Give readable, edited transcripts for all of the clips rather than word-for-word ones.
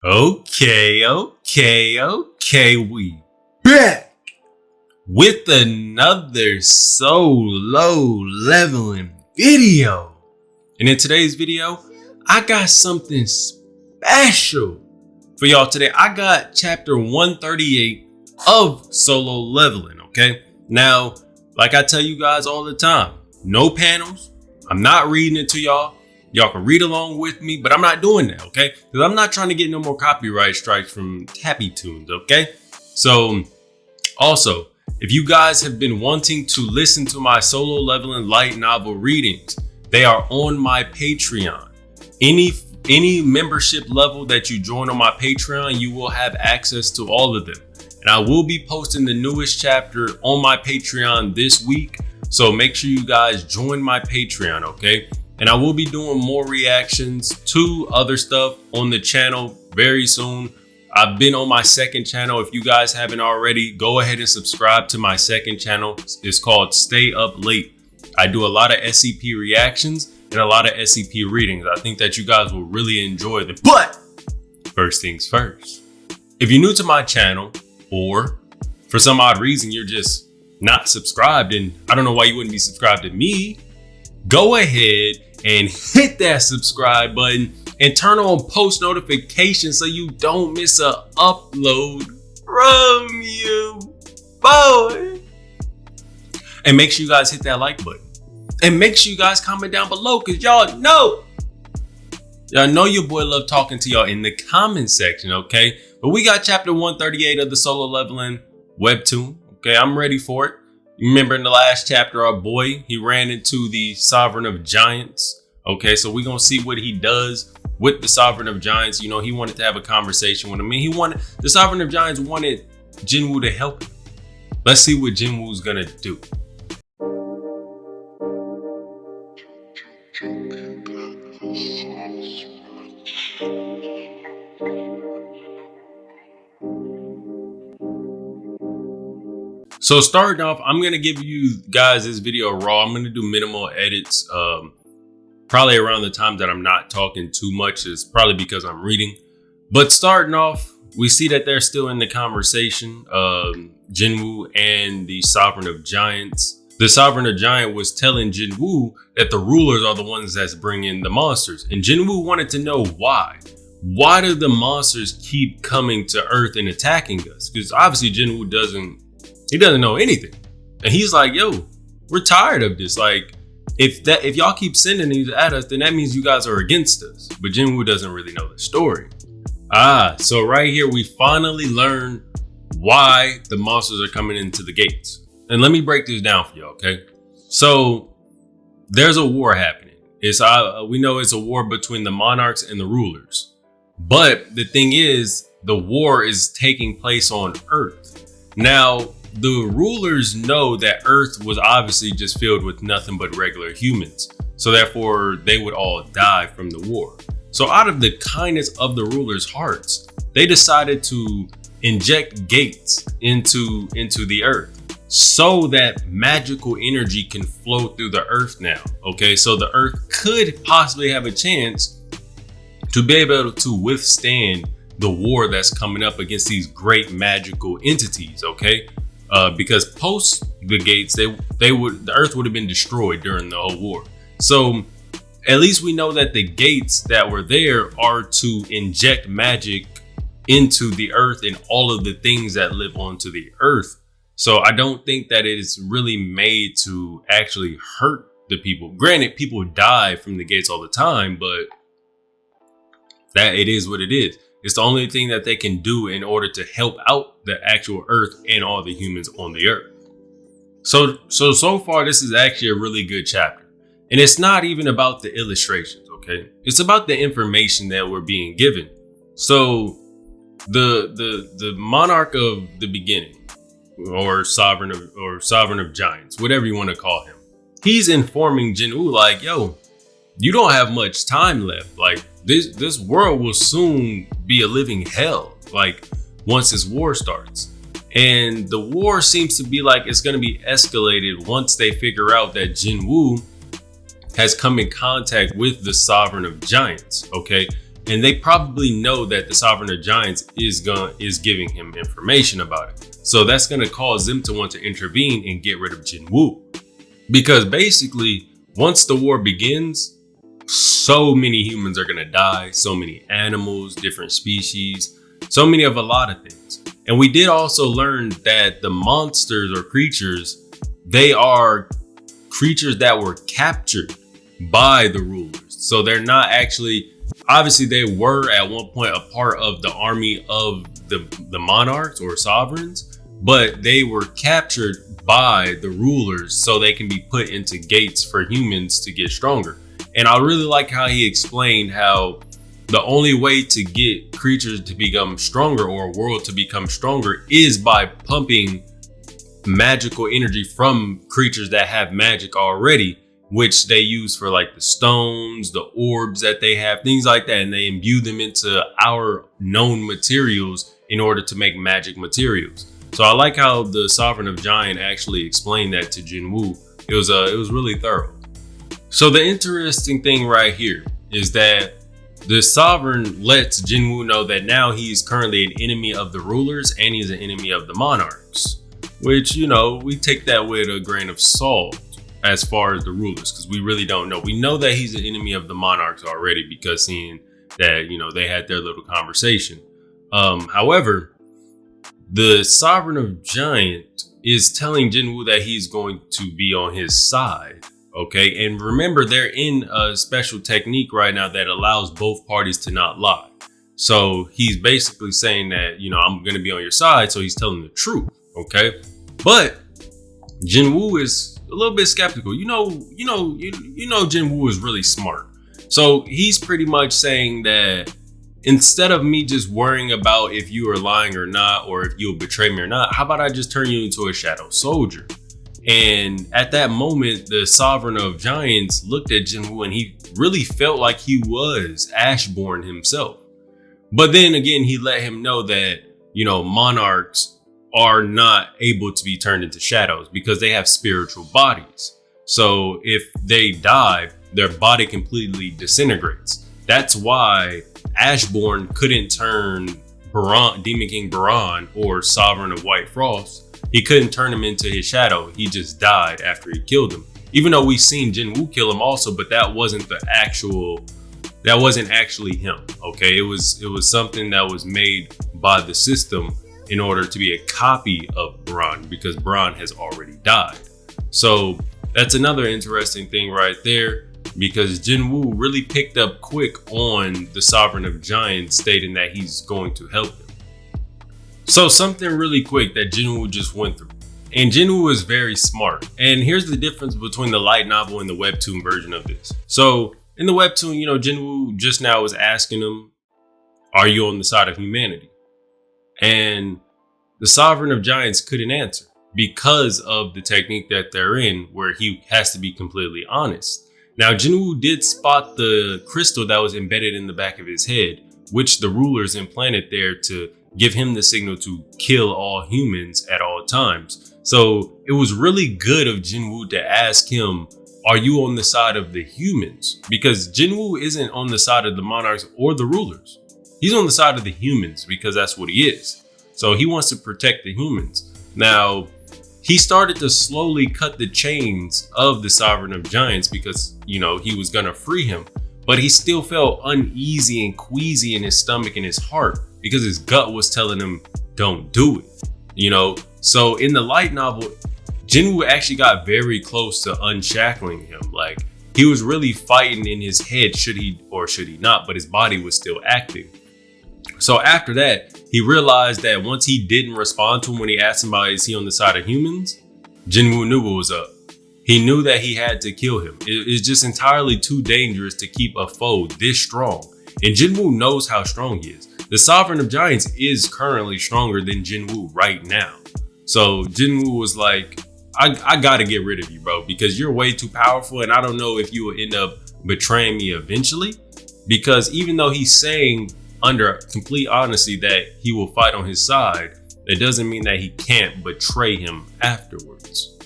Okay. We back with another solo leveling video. And in today's video, I got something special for y'all today. I got chapter 138 of solo leveling, okay? Now, like I tell you guys all the time, no panels. I'm not reading it to y'all. Y'all can read along with me, but I'm not doing that, okay? Because I'm not trying to get no more copyright strikes from Happy Tunes, okay? So, also, if you guys have been wanting to listen to my solo leveling light novel readings, they are on my Patreon. Any membership level that you join on my Patreon, you will have access to all of them. And I will be posting the newest chapter on my Patreon this week. So make sure you guys join my Patreon, okay? And I will be doing more reactions to other stuff on the channel very soon. I've been on my second channel. If you guys haven't already, go ahead and subscribe to my second channel. It's called Stay Up Late. I do a lot of SCP reactions and a lot of SCP readings. I think that you guys will really enjoy them. But first things first, if you're new to my channel or for some odd reason you're just not subscribed, and I don't know why you wouldn't be subscribed to me, go ahead and hit that subscribe button and turn on post notifications so you don't miss a upload from you, boy. And make sure you guys hit that like button. And make sure you guys comment down below, because y'all know your boy love talking to y'all in the comment section, okay? But we got chapter 138 of the solo leveling webtoon. Okay, I'm ready for it. Remember in the last chapter, our boy, he ran into the Sovereign of Giants. Okay, so we're gonna see what he does with the Sovereign of Giants. You know, he wanted to have a conversation with him. The Sovereign of Giants wanted Jinwoo to help him. Let's see what Jinwoo's gonna do. So starting off, I'm going to give you guys this video raw. I'm going to do minimal edits, probably around the time that I'm not talking too much. It's probably because I'm reading. But starting off, we see that they're still in the conversation, Jinwoo and the Sovereign of Giants. The Sovereign of Giant was telling Jinwoo that the rulers are the ones that's bringing the monsters. And Jinwoo wanted to know why. Why do the monsters keep coming to Earth and attacking us? Because obviously Jinwoo doesn't know anything. And he's like, yo, we're tired of this. Like, if y'all keep sending these at us, then that means you guys are against us. But Jinwoo doesn't really know the story. So right here, we finally learn why the monsters are coming into the gates. And let me break this down for y'all, okay? So there's a war happening. We know it's a war between the monarchs and the rulers. But the thing is, the war is taking place on Earth. Now, the rulers know that Earth was obviously just filled with nothing but regular humans. So therefore, they would all die from the war. So out of the kindness of the rulers' hearts, they decided to inject gates into the Earth so that magical energy can flow through the Earth now. Okay, so the Earth could possibly have a chance to be able to withstand the war that's coming up against these great magical entities, okay? Because post the gates, the Earth would have been destroyed during the whole war. So at least we know that the gates that were there are to inject magic into the Earth and all of the things that live onto the Earth. So I don't think that it is really made to actually hurt the people. Granted, people die from the gates all the time, but that it is what it is. It's the only thing that they can do in order to help out the actual Earth and all the humans on the Earth. So far, this is actually a really good chapter. And it's not even about the illustrations, okay? It's about the information that we're being given. So the monarch of the beginning, or sovereign of giants, whatever you want to call him, he's informing Jinwoo like, yo, you don't have much time left. Like, this world will soon be a living hell, like, once this war starts. And the war seems to be like it's going to be escalated once they figure out that Jinwoo has come in contact with the Sovereign of Giants, okay? And they probably know that the Sovereign of Giants is giving him information about it. So that's going to cause them to want to intervene and get rid of Jinwoo. Because basically, once the war begins, so many humans are going to die, so many animals, different species, so many of a lot of things. And we did also learn that the monsters or creatures, they are creatures that were captured by the rulers. So they're not actually, obviously they were at one point a part of the army of the monarchs or sovereigns, but they were captured by the rulers so they can be put into gates for humans to get stronger. And I really like how he explained how the only way to get creatures to become stronger or a world to become stronger is by pumping magical energy from creatures that have magic already, which they use for like the stones, the orbs that they have, things like that. And they imbue them into our known materials in order to make magic materials. So I like how the Sovereign of Giant actually explained that to Jinwoo. It was really thorough. So the interesting thing right here is that the Sovereign lets Jinwoo know that now he's currently an enemy of the rulers and he's an enemy of the monarchs, which, you know, we take that with a grain of salt as far as the rulers, because we really don't know. We know that he's an enemy of the monarchs already because seeing that, you know, they had their little conversation. However, the Sovereign of Giant is telling Jinwoo that he's going to be on his side. Okay, and remember, they're in a special technique right now that allows both parties to not lie. So he's basically saying that, you know, I'm going to be on your side. So he's telling the truth. Okay, but Jinwoo is a little bit skeptical. You know, Jinwoo is really smart. So he's pretty much saying that instead of me just worrying about if you are lying or not, or if you'll betray me or not, how about I just turn you into a shadow soldier? And at that moment, the Sovereign of Giants looked at Jinwoo and he really felt like he was Ashborn himself. But then again, he let him know that, you know, monarchs are not able to be turned into shadows because they have spiritual bodies. So if they die, their body completely disintegrates. That's why Ashborn couldn't turn Demon King Baran or Sovereign of White Frost. He couldn't turn him into his shadow. He just died after he killed him. Even though we've seen Jinwoo kill him also, but that wasn't actually him. Okay, it was something that was made by the system in order to be a copy of Baran, because Baran has already died. So that's another interesting thing right there, because Jinwoo really picked up quick on the Sovereign of Giants stating that he's going to help him. So something really quick that Jinwoo just went through. And Jinwoo is very smart. And here's the difference between the light novel and the webtoon version of this. So in the webtoon, you know, Jinwoo just now was asking him, are you on the side of humanity? And the Sovereign of Giants couldn't answer because of the technique that they're in, where he has to be completely honest. Now, Jinwoo did spot the crystal that was embedded in the back of his head, which the rulers implanted there to give him the signal to kill all humans at all times. So it was really good of Jinwoo to ask him, are you on the side of the humans? Because Jinwoo isn't on the side of the monarchs or the rulers. He's on the side of the humans because that's what he is. So he wants to protect the humans. Now, he started to slowly cut the chains of the Sovereign of Giants because, you know, he was going to free him. But he still felt uneasy and queasy in his stomach and his heart because his gut was telling him, don't do it. You know, so in the light novel, Jinwoo actually got very close to unshackling him. Like, he was really fighting in his head, should he or should he not, but his body was still acting. So after that, he realized that once he didn't respond to him when he asked him about is he on the side of humans, Jinwoo knew what was up. He knew that he had to kill him. It's just entirely too dangerous to keep a foe this strong. And Jinwoo knows how strong he is. The Sovereign of Giants is currently stronger than Jinwoo right now. So Jinwoo was like, I gotta get rid of you, bro, because you're way too powerful. And I don't know if you will end up betraying me eventually. Because even though he's saying under complete honesty that he will fight on his side, it doesn't mean that he can't betray him afterwards.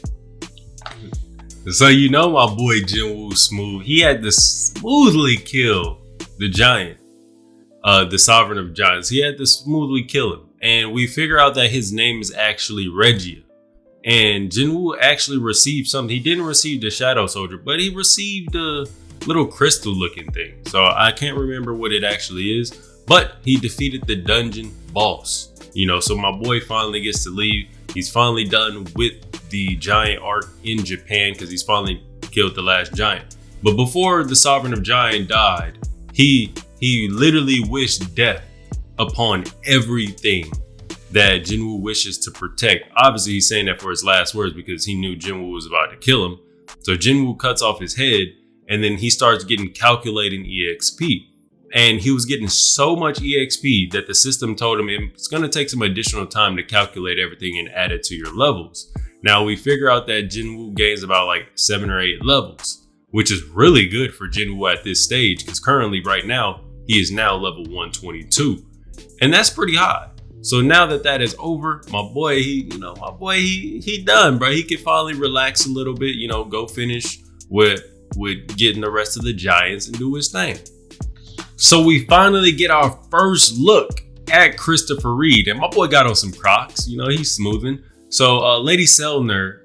So you know my boy Jinwoo smooth. He had to smoothly kill the giant. the Sovereign of Giants. He had to smoothly kill him. And we figure out that his name is actually Regia. And Jinwoo actually received something. He didn't receive the Shadow Soldier, but he received a little crystal looking thing. So I can't remember what it actually is, but he defeated the dungeon boss. So my boy finally gets to leave. He's finally done with the giant arc in Japan because he's finally killed the last giant. But before the Sovereign of Giant died, he literally wished death upon everything that Jinwoo wishes to protect. Obviously, he's saying that for his last words because he knew Jinwoo was about to kill him. So Jinwoo cuts off his head, and then he starts getting calculating EXP. And he was getting so much EXP that the system told him it's going to take some additional time to calculate everything and add it to your levels. Now we figure out that Jinwoo gains about like 7 or 8 levels, which is really good for Jinwoo at this stage because currently right now, he is now level 122. And that's pretty high. So now that is over, my boy, he done, bro. He can finally relax a little bit, go finish with getting the rest of the giants and do his thing. So we finally get our first look at Christopher Reed, and my boy got on some Crocs, he's smoothing. So Lady Selner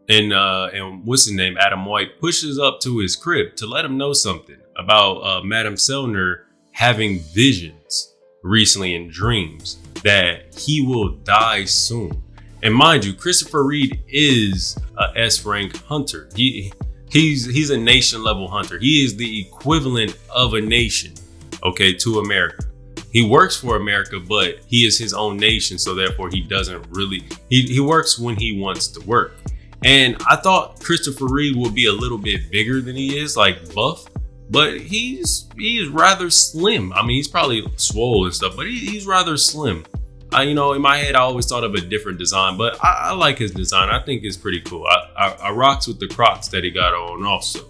and what's his name, Adam White, pushes up to his crib to let him know something about Madame Selner having visions recently in dreams that he will die soon. And mind you, Christopher Reed is a S rank hunter. He's a nation level hunter. He is the equivalent of a nation, okay, to America. He works for America, but he is his own nation, so therefore he doesn't really, he works when he wants to work. And I thought Christopher Reed would be a little bit bigger than he is, like buff, but he's rather slim. I mean, he's probably swole and stuff, but he's rather slim. In my head, I always thought of a different design, but I like his design. I think it's pretty cool. I rocks with the Crocs that he got on also.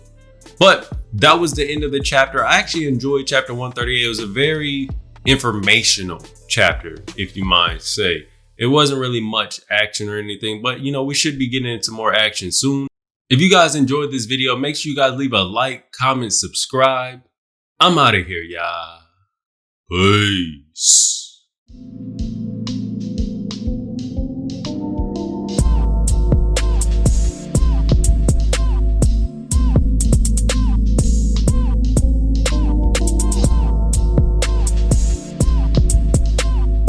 But that was the end of the chapter. I actually enjoyed chapter 138. It was a very informational chapter, if you might say. It wasn't really much action or anything, but we should be getting into more action soon. If you guys enjoyed this video, make sure you guys leave a like, comment, subscribe. I'm out of here, y'all. Peace.